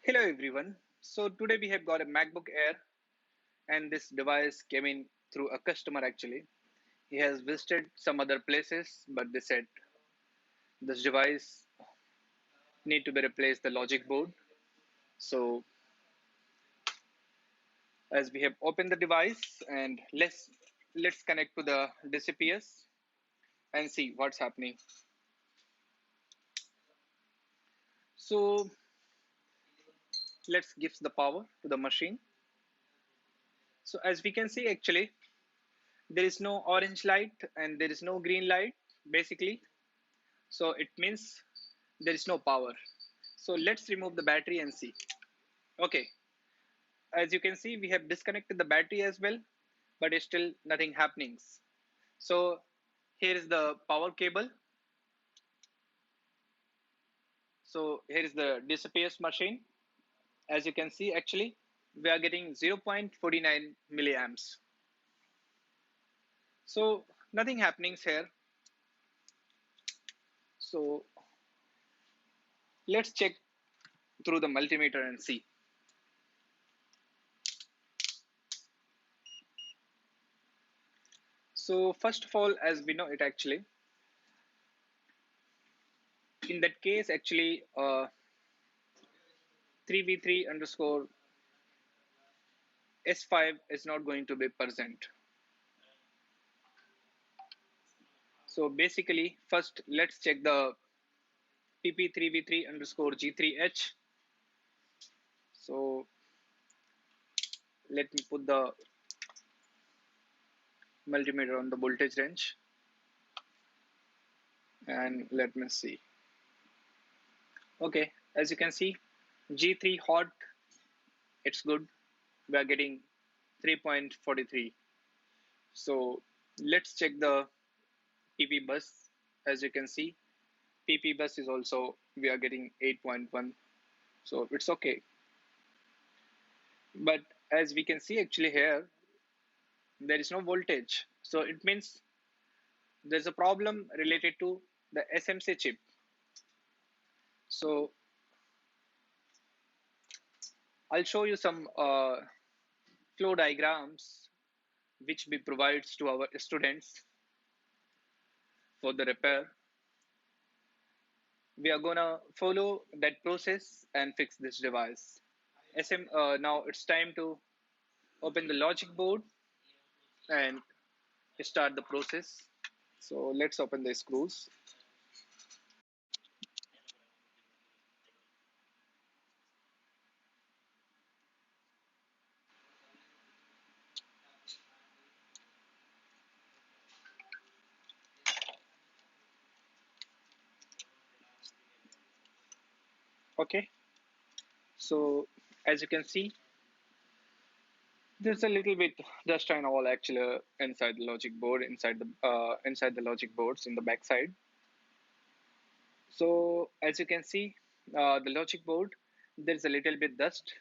Hello everyone. So today we have got a MacBook Air and this device came in through a customer actually. He has visited some other places but they said this device need to be replaced the logic board. So as we have opened the device and let's connect to the DCPS and see what's happening. So let's give the power to the machine. So as we can see actually there is no orange light and there is no green light basically. So it means there is no power. So let's remove the battery and see. Okay, as you can see, we have disconnected the battery as well, but it's still nothing happening. So here is the power cable. So here is the DCPS machine. As you can see, actually, we are getting 0.49 milliamps. So nothing happening here. So let's check through the multimeter and see. So first of all, as we know it actually, in that case actually 3v3 underscore S5 is not going to be present. So basically first let's check the PP3v3 underscore G3H. So let me put the multimeter on the voltage range and let me see. Okay, as you can see G3 hot, it's good. We are getting 3.43. So let's check the PP bus. As you can see PP bus is also we are getting 8.1. So it's okay. But as we can see actually here there is no voltage. So it means there's a problem related to the SMC chip. So I'll show you some flow diagrams which we provides to our students for the repair. We are gonna follow that process and fix this device. Now it's time to open the logic board and start the process. So let's open the screws. Okay, so as you can see there's a little bit dust and all actually inside the logic board, inside the logic boards in the back side. So as you can see, the logic board, there's a little bit dust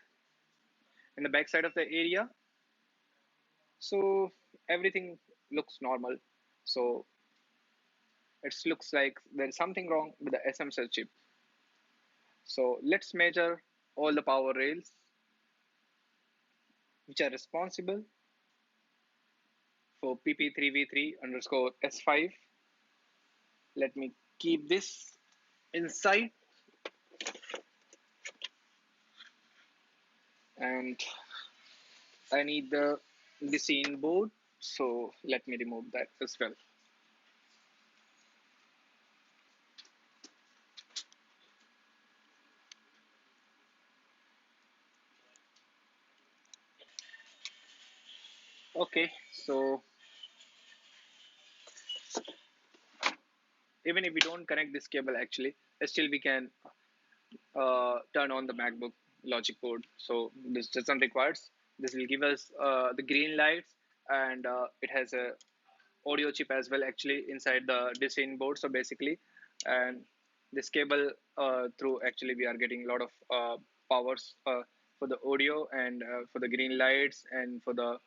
in the back side of the area. So everything looks normal. So it looks like there's something wrong with the SMC chip. So let's measure all the power rails which are responsible for PP3v3 underscore S5. Let me keep this inside and I need the scene board. So let me remove that as well. Okay, so even if we don't connect this cable actually, still we can turn on the MacBook logic board. So this doesn't require. This will give us the green lights and it has a audio chip as well actually inside the design board. So basically, and this cable through actually we are getting a lot of powers for the audio and for the green lights and for the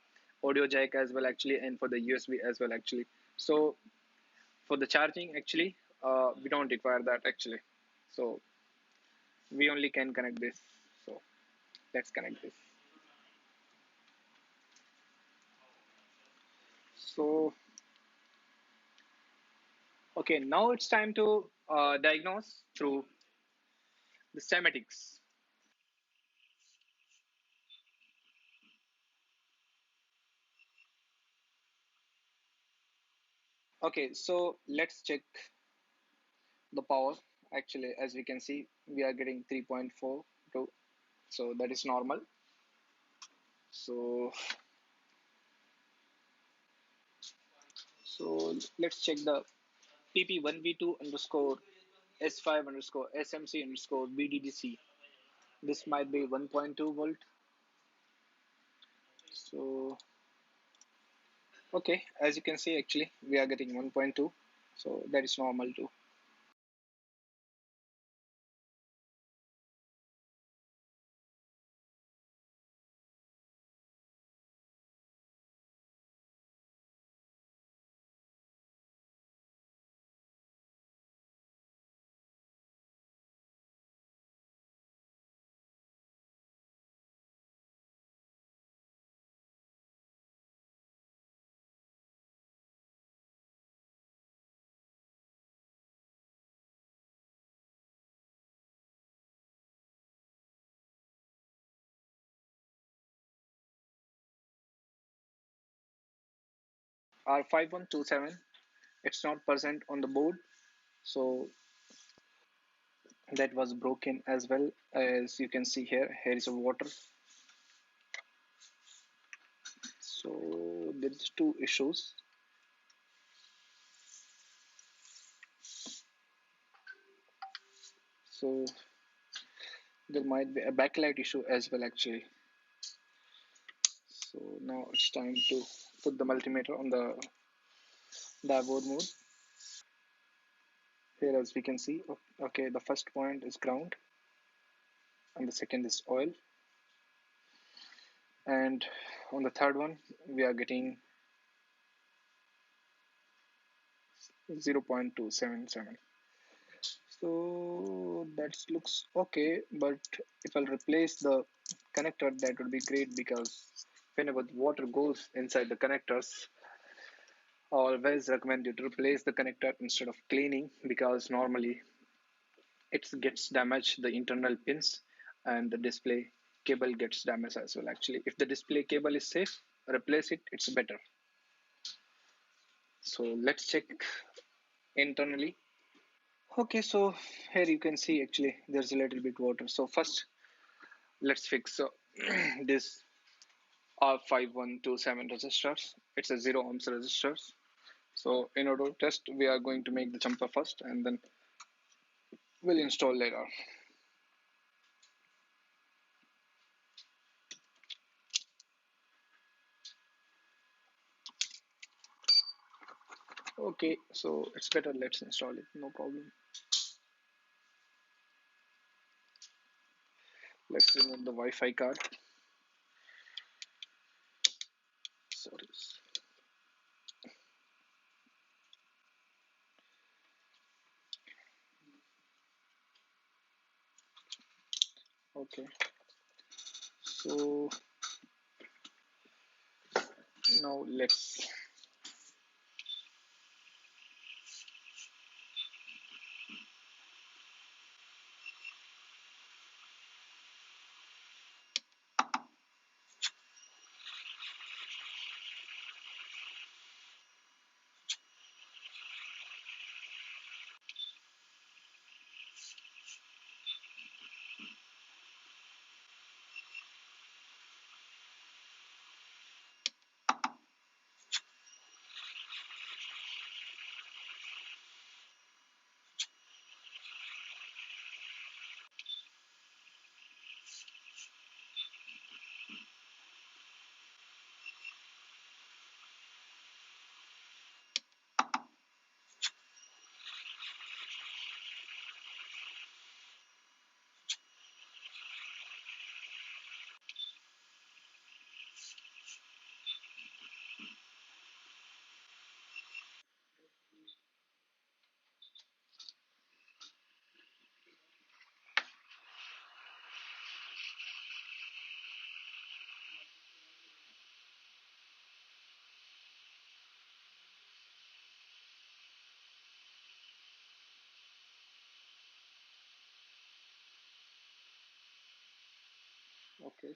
audio jack as well actually and for the USB as well actually. So for the charging actually we don't require that actually. So we only can connect this. So Let's connect this. So, okay, now it's time to diagnose through the schematics. Okay, so let's check the power. Actually, as we can see, we are getting 3.42, so that is normal. So, let's check the PP1V2 underscore S5 underscore SMC underscore VDDC. This might be 1.2 volt. So, okay, as you can see, actually, we are getting 1.2. So, that is normal too. R5127, it's not present on the board. So, that was broken as well. As you can see here, here is a water. So, there's two issues. So, there might be a backlight issue as well, actually. So, now it's time to put the multimeter on the dashboard mode. Here, as we can see, okay, the first point is ground and the second is oil. And on the third one, we are getting 0.277. So that looks okay, but if I'll replace the connector, that would be great, because whenever the water goes inside the connectors, I always recommend you to replace the connector instead of cleaning, because normally it gets damaged, the internal pins, and the display cable gets damaged as well. Actually, if the display cable is safe, replace it, it's better. So let's check internally. Okay, so here you can see actually there's a little bit water. So first let's fix this R5127 resistors. It's a 0 ohms resistors. So in order to test, we are going to make the jumper first and then we'll install later. Okay, so it's better, let's install it, no problem. Let's remove the Wi-Fi card. Sorry. Okay, so now let's Okay.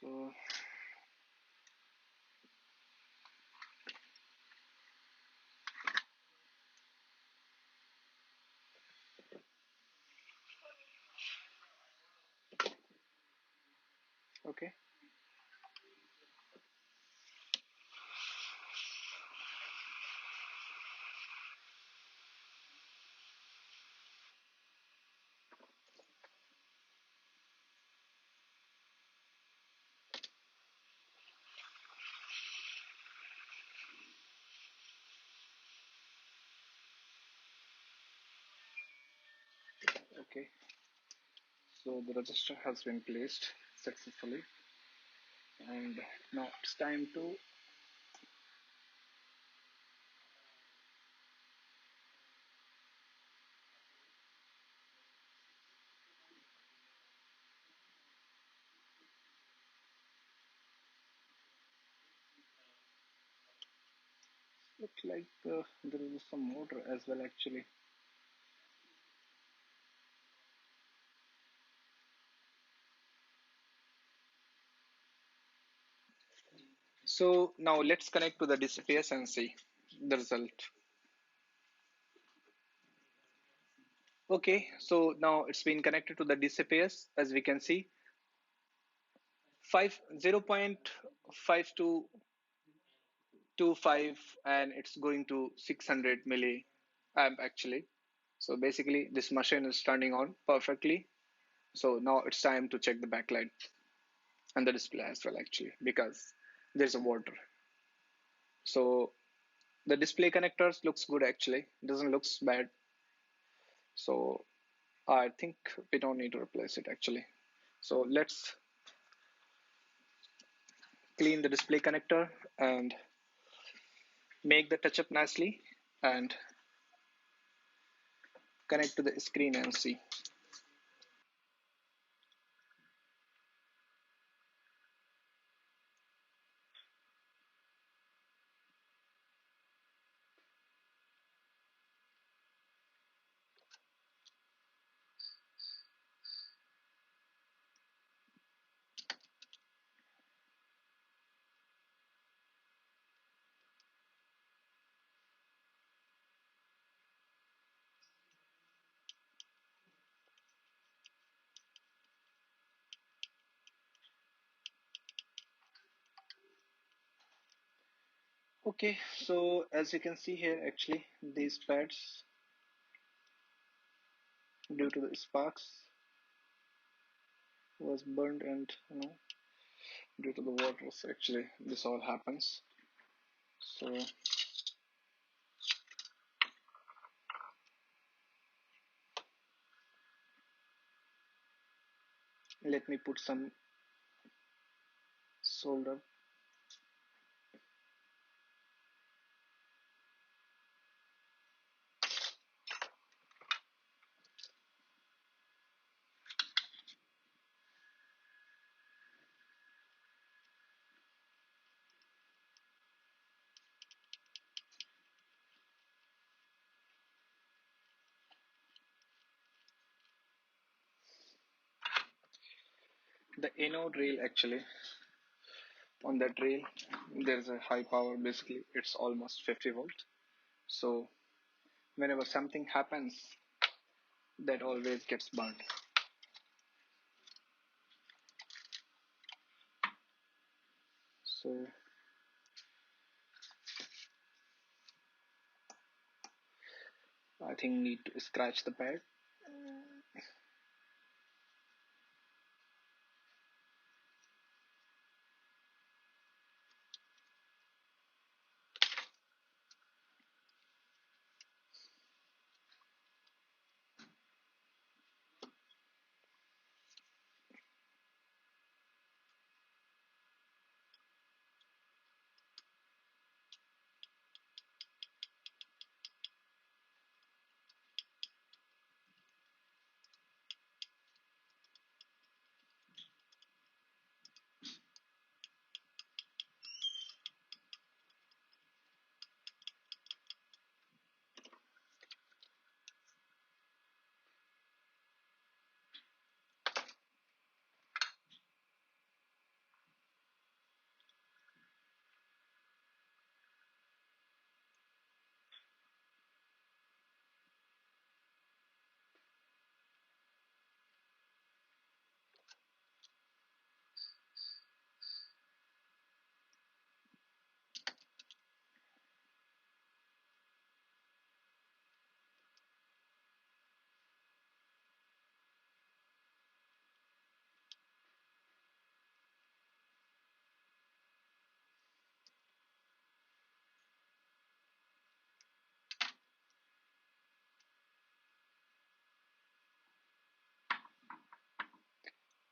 So okay. Okay. So the register has been placed successfully, and now it's time to look like there is some motor as well actually. So now let's connect to the displays and see the result. Okay, so now it's been connected to the displays as we can see. 0.5225 and it's going to 600 milliamp actually. So basically this machine is turning on perfectly. So now it's time to check the backlight and the display as well actually, because there's a water. So the display connectors looks good actually, doesn't looks bad. So I think we don't need to replace it actually. So let's clean the display connector and make the touch up nicely and connect to the screen and see. Okay, so as you can see here actually these pads, due to the sparks, was burned, and due to the water so actually this all happens. So let me put some solder. The anode rail actually, on that rail there's a high power, basically it's almost 50 volt. So whenever something happens, that always gets burned. So I think need to scratch the pad.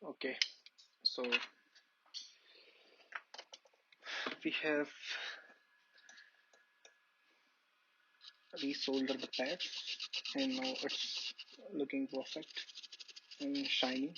Okay, so we have resoldered the pad, and now it's looking perfect and shiny.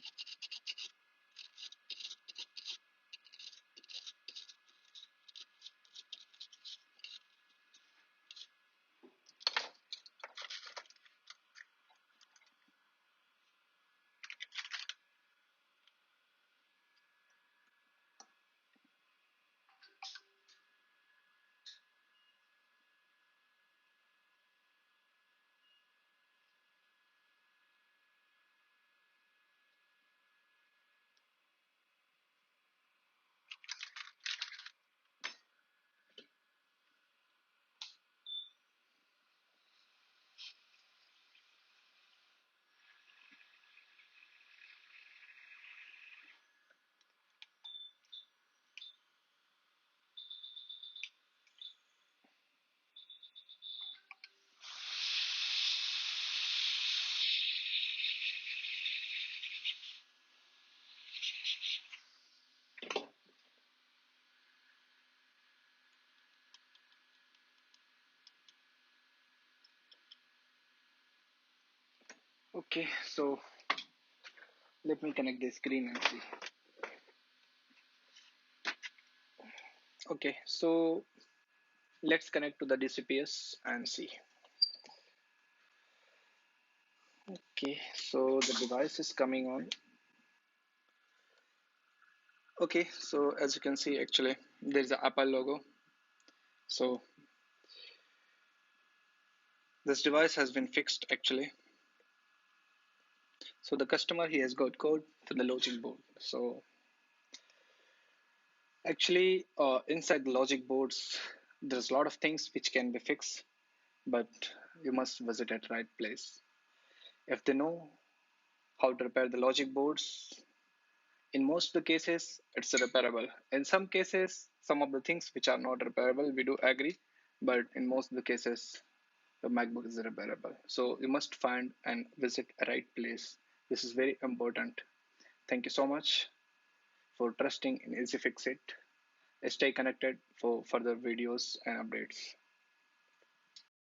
Okay, so let me connect the screen and see. Okay, so let's connect to the DCPS and see. Okay, so the device is coming on. Okay, so as you can see, actually, there's the Apple logo. So this device has been fixed actually. So the customer, he has got code to the logic board. So actually, inside the logic boards, there's a lot of things which can be fixed, but you must visit at right place. If they know how to repair the logic boards, in most of the cases, it's repairable. In some cases, some of the things which are not repairable, we do agree, but in most of the cases, the MacBook is repairable. So you must find and visit a right place. This is very important. Thank you so much for trusting in Easyfixit. Stay connected for further videos and updates.